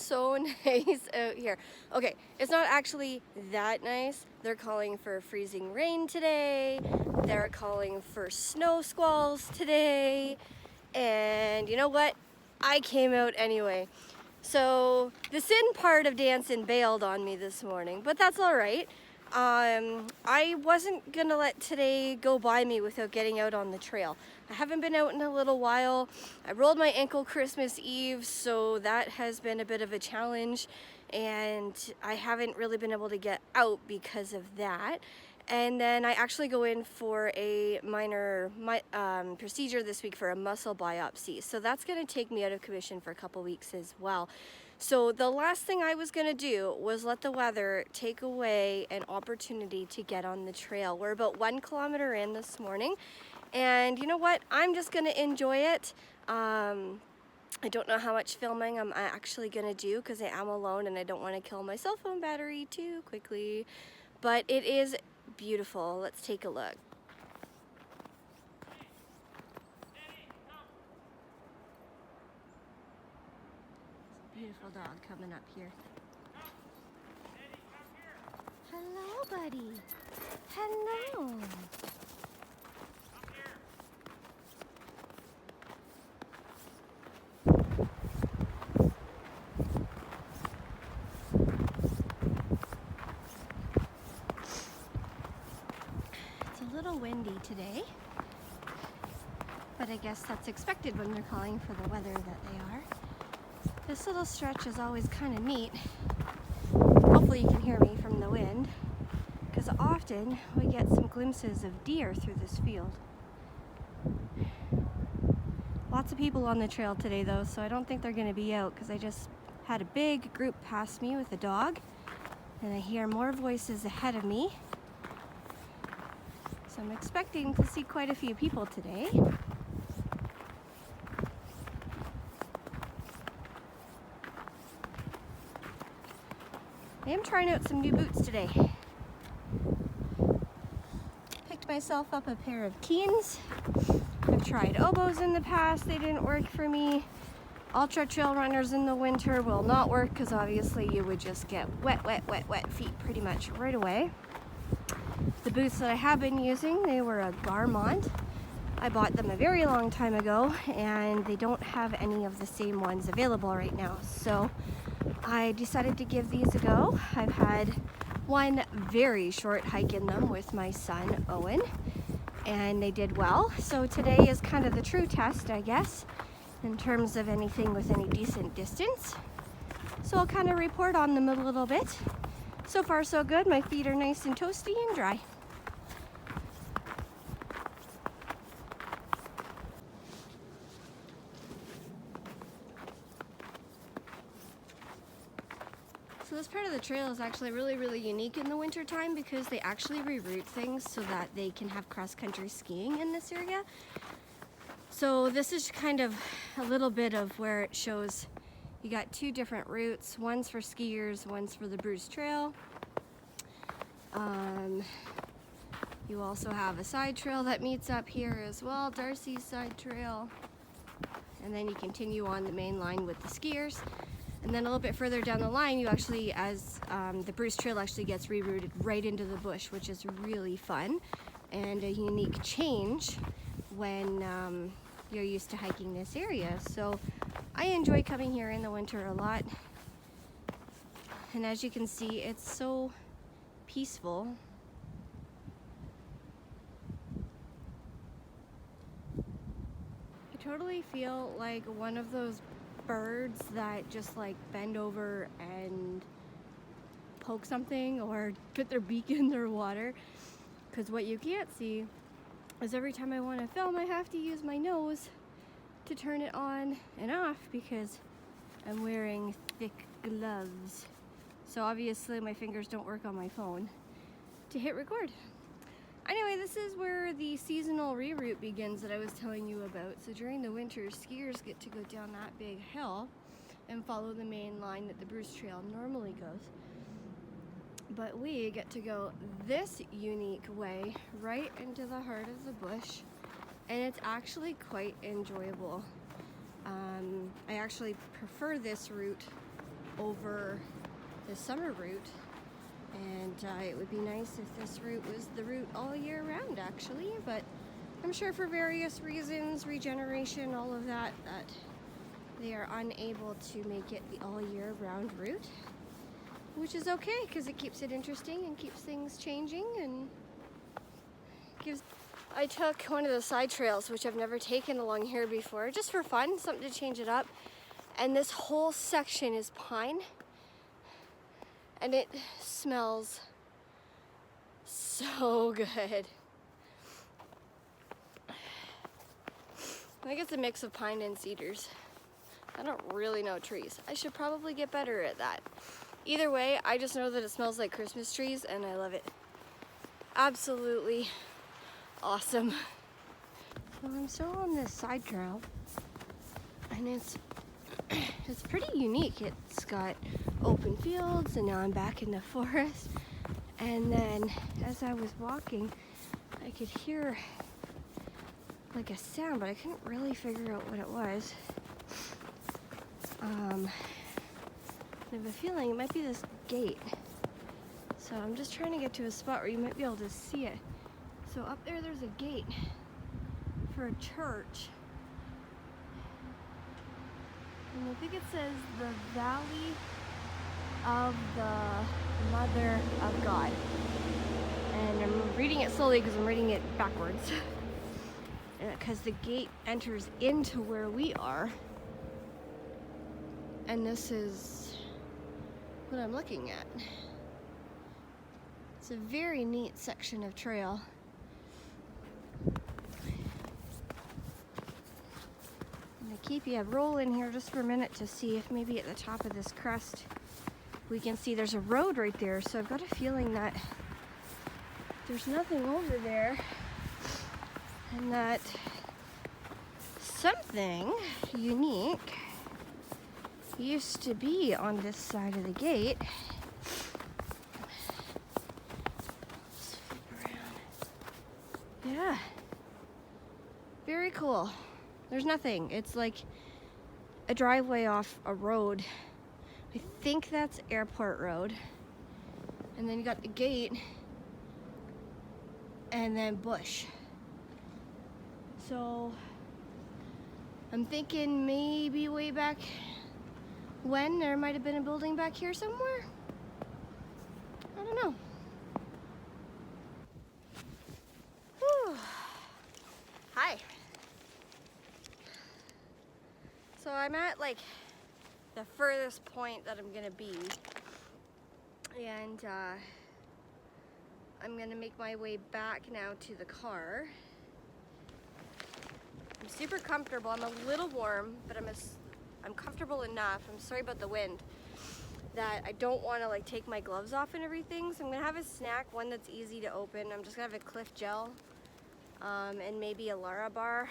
so nice out here. Okay, it's not actually that nice. They're calling for freezing rain today. They're calling for snow squalls today. And you know what? I came out anyway. So the sin part of dancing bailed on me this morning, but that's all right. I wasn't gonna let today go by me without getting out on the trail. I haven't been out in a little while. I rolled my ankle Christmas Eve, so that has been a bit of a challenge, and I haven't really been able to get out because of that. And then I actually go in for a minor procedure this week for a muscle biopsy. So that's going to take me out of commission for a couple weeks as well. So the last thing I was going to do was let the weather take away an opportunity to get on the trail. We're about 1 kilometer in this morning. And you know what? I'm just going to enjoy it. I don't know how much filming I'm actually going to do because I am alone and I don't want to kill my cell phone battery too quickly. But it is beautiful. Let's take a look. Beautiful dog coming up here. Hello, buddy. Hello. It's a little windy today, but I guess that's expected when they're calling for the weather that they are. This little stretch is always kind of neat. Hopefully you can hear me from the wind, because often we get some glimpses of deer through this field. Lots of people on the trail today though, so I don't think they're going to be out because I just had a big group pass me with a dog, and I hear more voices ahead of me. So I'm expecting to see quite a few people today. I am trying out some new boots today. Picked myself up a pair of Keens. I've tried Obos in the past, they didn't work for me. Ultra trail runners in the winter will not work because obviously you would just get wet feet pretty much right away. The boots that I have been using, they were a Garmont. I bought them a very long time ago and they don't have any of the same ones available right now. So I decided to give these a go. I've had one very short hike in them with my son Owen, and they did well. So today is kind of the true test, I guess, in terms of anything with any decent distance. So I'll kind of report on them a little bit. So far so good. My feet are nice and toasty and dry. So this part of the trail is actually really unique in the winter time because they actually reroute things so that they can have cross-country skiing in this area. So this is kind of a little bit of where it shows you got two different routes. One's for skiers, one's for the Bruce Trail. You also have a side trail that meets up here as well, Darcy's side trail. And then you continue on the main line with the skiers. And then a little bit further down the line, you actually, as the Bruce Trail actually gets rerouted right into the bush, which is really fun and a unique change when you're used to hiking this area. So I enjoy coming here in the winter a lot. And as you can see, it's so peaceful. I totally feel like one of those birds that just like bend over and poke something or put their beak in their water, because what you can't see is every time I want to film I have to use my nose to turn it on and off because I'm wearing thick gloves, so obviously my fingers don't work on my phone to hit record. Anyway, this is where the seasonal reroute begins that I was telling you about. So during the winter, skiers get to go down that big hill and follow the main line that the Bruce Trail normally goes. But we get to go this unique way right into the heart of the bush, and it's actually quite enjoyable. I actually prefer this route over the summer route, and it would be nice if this route was the route all year round actually, but I'm sure for various reasons, regeneration, all of that, that they are unable to make it the all year round route, which is okay because it keeps it interesting and keeps things changing and gives. I took one of the side trails, which I've never taken along here before, just for fun, something to change it up. And this whole section is pine, and it smells so good. I think it's a mix of pine and cedars. I don't really know trees. I should probably get better at that. Either way, I just know that it smells like Christmas trees and I love it. Absolutely awesome. So I'm still on this side trail, and it's pretty unique. It's got open fields, and now I'm back in the forest. And then as I was walking, I could hear like a sound, but I couldn't really figure out what it was. I have a feeling it might be this gate. So I'm just trying to get to a spot where you might be able to see it. So up there's a gate for a church. And I think it says the Valley of the Mother of God. And I'm reading it slowly because I'm reading it backwards. Because the gate enters into where we are. And this is what I'm looking at. It's a very neat section of trail. Keep you rolling here just for a minute to see if maybe at the top of this crest we can see there's a road right there. So I've got a feeling that there's nothing over there and that something unique used to be on this side of the gate. Let's flip around. Yeah, very cool. There's nothing. It's like a driveway off a road. I think that's Airport Road. And then you got the gate and then bush. So I'm thinking maybe way back when there might have been a building back here somewhere. I don't know. Whew. Hi. So I'm at like the furthest point that I'm gonna be, and I'm gonna make my way back now to the car. I'm super comfortable. I'm a little warm, but I'm comfortable enough. I'm sorry about the wind, that I don't want to like take my gloves off and everything. So I'm gonna have a snack, one that's easy to open. I'm just gonna have a Cliff Gel and maybe a Lara bar.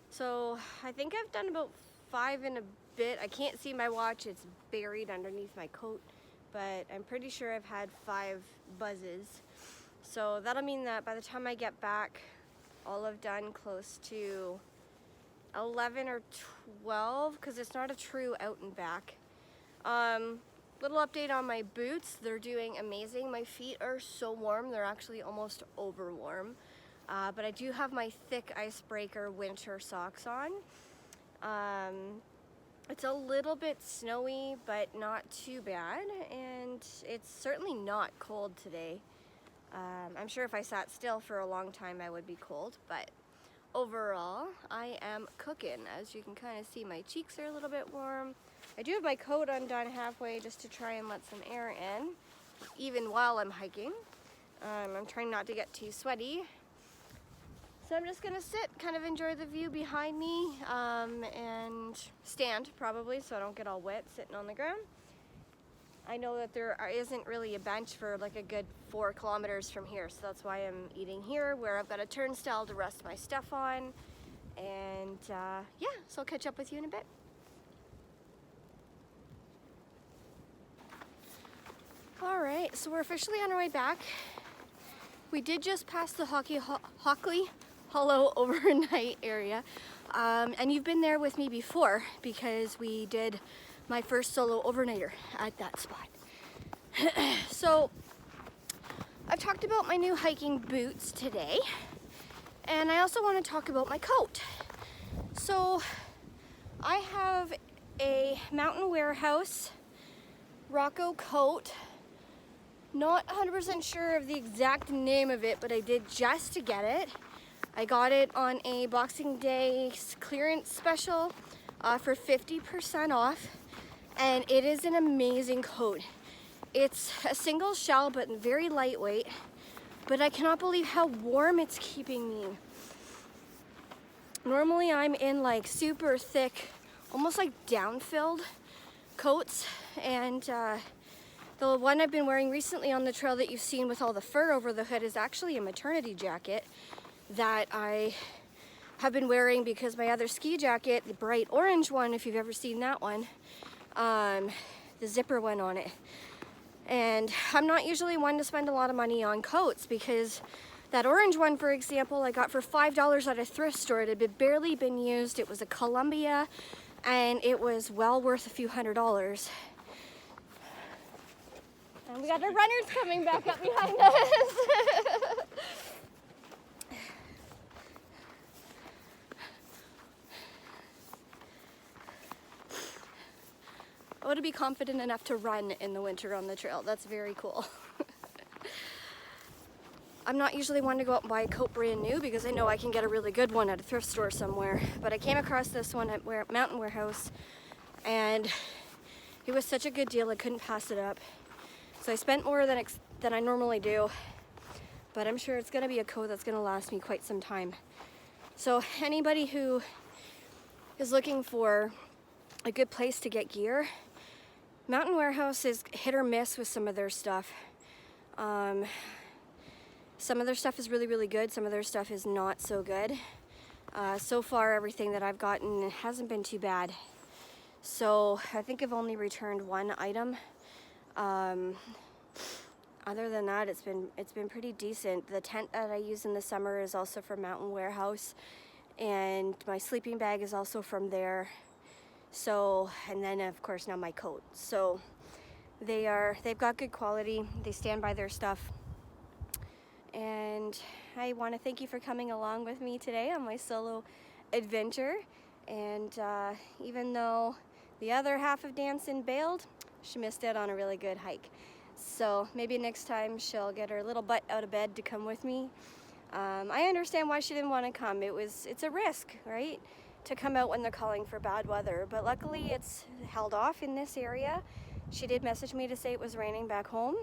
So I think I've done about 5 and a bit. I can't see my watch, it's buried underneath my coat, but I'm pretty sure I've had 5 buzzes. So that'll mean that by the time I get back, I'll have done close to 11 or 12, because it's not a true out and back. Little update on my boots. They're doing amazing. My feet are so warm, they're actually almost over warm. But I do have my thick icebreaker winter socks on. It's a little bit snowy, but not too bad, and it's certainly not cold today. I'm sure if I sat still for a long time I would be cold, but overall I am cooking. As you can kind of see, my cheeks are a little bit warm. I do have my coat undone halfway just to try and let some air in, even while I'm hiking. I'm trying not to get too sweaty. So I'm just gonna sit, kind of enjoy the view behind me, and stand probably so I don't get all wet sitting on the ground. I know that there isn't really a bench for like a good 4 kilometers from here, so that's why I'm eating here, where I've got a turnstile to rest my stuff on. And yeah, so I'll catch up with you in a bit. All right, so we're officially on our way back. We did just pass the Hockley Hollow overnight area, and you've been there with me before because we did my first solo overnighter at that spot. So I've talked about my new hiking boots today, and I also want to talk about my coat. So I have a Mountain Warehouse Rocco coat. Not 100% sure of the exact name of it, but I did just to get it. I got it on a Boxing Day clearance special for 50% off, and it is an amazing coat. It's a single shell but very lightweight, but I cannot believe how warm it's keeping me. Normally I'm in like super thick, almost like down-filled coats, and the one I've been wearing recently on the trail that you've seen with all the fur over the hood is actually a maternity jacket that I have been wearing because my other ski jacket, the bright orange one, if you've ever seen that one, the zipper went on it. And I'm not usually one to spend a lot of money on coats because that orange one, for example, I got for $5 at a thrift store. It had barely been used. It was a Columbia, and it was well worth a few $100s. And we got our runners coming back up behind us. I want to be confident enough to run in the winter on the trail. That's very cool. I'm not usually one to go out and buy a coat brand new because I know I can get a really good one at a thrift store somewhere. But I came across this one at Mountain Warehouse, and it was such a good deal I couldn't pass it up. So I spent more than I normally do, but I'm sure it's going to be a coat that's going to last me quite some time. So anybody who is looking for a good place to get gear, Mountain Warehouse is hit or miss with some of their stuff. Some of their stuff is really, really good. Some of their stuff is not so good. So far, everything that I've gotten hasn't been too bad. So I think I've only returned one item. Other than that, it's been pretty decent. The tent that I use in the summer is also from Mountain Warehouse, and my sleeping bag is also from there. So, and then of course now my coat. So they've got good quality. They stand by their stuff. And I want to thank you for coming along with me today on my solo adventure. And even though the other half of Danson bailed, she missed out on a really good hike. So maybe next time she'll get her little butt out of bed to come with me. I understand why she didn't want to come. It's a risk, right? To come out when they're calling for bad weather, but luckily it's held off in this area. She did message me to say it was raining back home,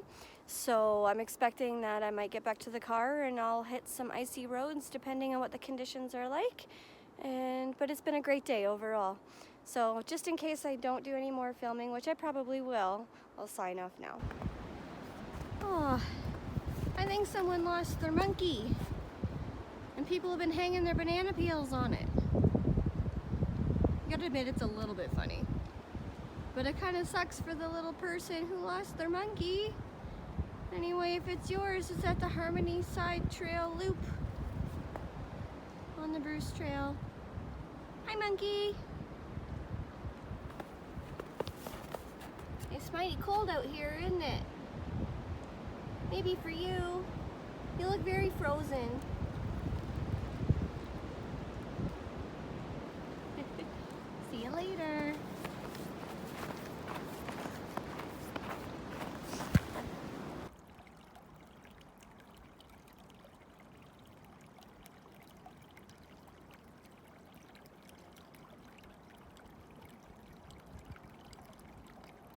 so I'm expecting that I might get back to the car and I'll hit some icy roads depending on what the conditions are like. But it's been a great day overall. So just in case I don't do any more filming, which I probably will, I'll sign off now. Oh, I think someone lost their monkey, and people have been hanging their banana peels on it. I gotta admit, it's a little bit funny, but it kind of sucks for the little person who lost their monkey. Anyway, if it's yours, it's at the Harmony Side Trail Loop on the Bruce Trail. Hi, monkey. It's mighty cold out here, isn't it? Maybe for you. You look very frozen.